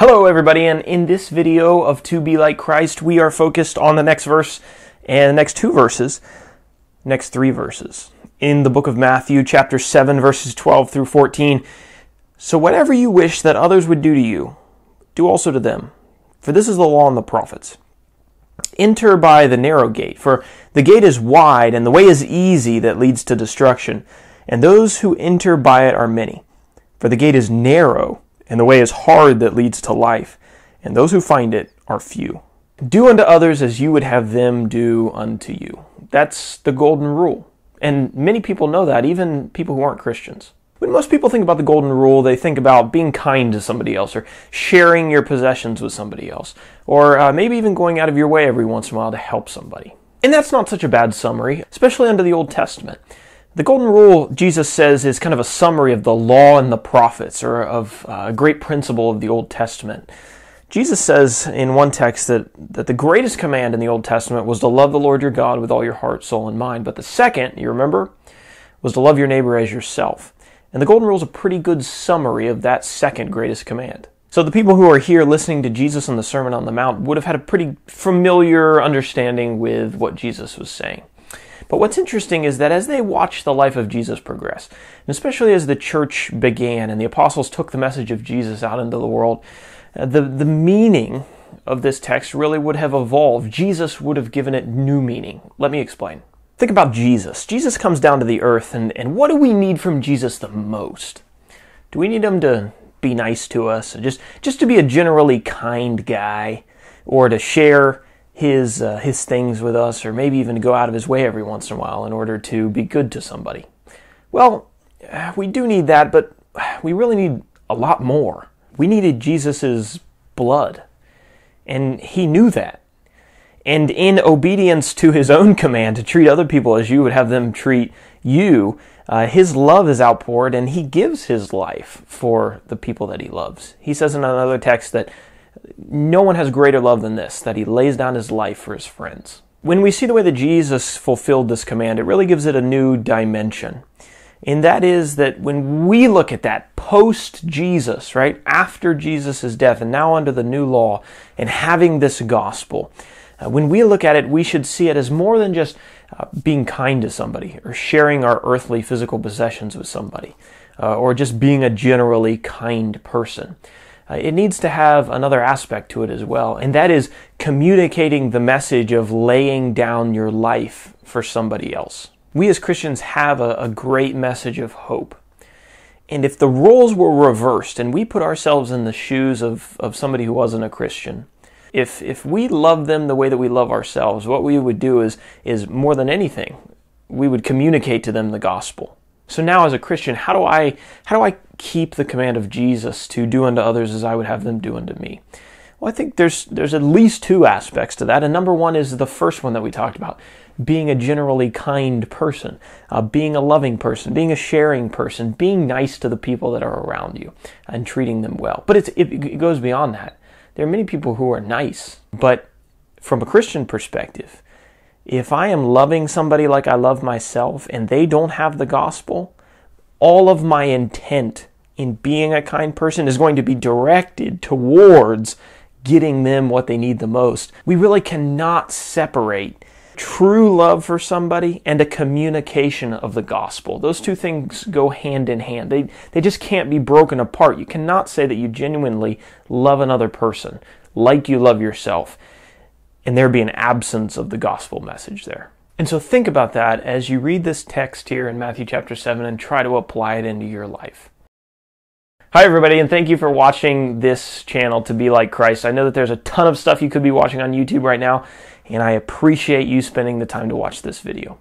Hello everybody, and in this video of 2BeLikeChrist, we are focused on the next verse and the next next three verses in the book of Matthew, chapter 7, verses 12 through 14. So whatever you wish that others would do to you, do also to them. For this is the law and the prophets. Enter by the narrow gate, for the gate is wide and the way is easy that leads to destruction, and those who enter by it are many. For the gate is narrow, and the way is hard that leads to life, and those who find it are few. Do unto others as you would have them do unto you. That's the golden rule. And many people know that, even people who aren't Christians. When most people think about the golden rule, they think about being kind to somebody else, or sharing your possessions with somebody else, or maybe even going out of your way every once in a while to help somebody. And that's not such a bad summary, especially under the Old Testament. The golden rule, Jesus says, is kind of a summary of the law and the prophets, or of a great principle of the Old Testament. Jesus says in one text that the greatest command in the Old Testament was to love the Lord your God with all your heart, soul, and mind. But the second, you remember, was to love your neighbor as yourself. And the golden rule is a pretty good summary of that second greatest command. So the people who are here listening to Jesus on the Sermon on the Mount would have had a pretty familiar understanding with what Jesus was saying. But what's interesting is that as they watched the life of Jesus progress, and especially as the church began and the apostles took the message of Jesus out into the world, the meaning of this text really would have evolved. Jesus would have given it new meaning. Let me explain. Think about Jesus. Jesus comes down to the earth, and what do we need from Jesus the most? Do we need him to be nice to us, just to be a generally kind guy, or to share his things with us, or maybe even to go out of his way every once in a while in order to be good to somebody? Well, we do need that, but we really need a lot more. We needed Jesus' blood, and he knew that. And in obedience to his own command to treat other people as you would have them treat you, his love is outpoured, and he gives his life for the people that he loves. He says in another text that no one has greater love than this, that he lays down his life for his friends. When we see the way that Jesus fulfilled this command, it really gives it a new dimension. And that is that when we look at that post-Jesus, right, after Jesus' death and now under the new law and having this gospel, when we look at it, we should see it as more than just being kind to somebody or sharing our earthly physical possessions with somebody or just being a generally kind person. It needs to have another aspect to it as well, and that is communicating the message of laying down your life for somebody else. We as Christians have a great message of hope. And if the roles were reversed and we put ourselves in the shoes of somebody who wasn't a Christian, if we love them the way that we love ourselves, what we would do is more than anything, we would communicate to them the gospel. So now as a Christian, how do I keep the command of Jesus to do unto others as I would have them do unto me? Well, I think there's at least two aspects to that. And number one is the first one that we talked about, being a generally kind person, being a loving person, being a sharing person, being nice to the people that are around you and treating them well. But it goes beyond that. There are many people who are nice, but from a Christian perspective, if I am loving somebody like I love myself and they don't have the gospel, all of my intent in being a kind person is going to be directed towards getting them what they need the most. We really cannot separate true love for somebody and a communication of the gospel. Those two things go hand in hand. They just can't be broken apart. You cannot say that you genuinely love another person like you love yourself, and there be an absence of the gospel message there. And so think about that as you read this text here in Matthew chapter 7 and try to apply it into your life. Hi everybody, and thank you for watching this channel, To Be Like Christ. I know that there's a ton of stuff you could be watching on YouTube right now, and I appreciate you spending the time to watch this video.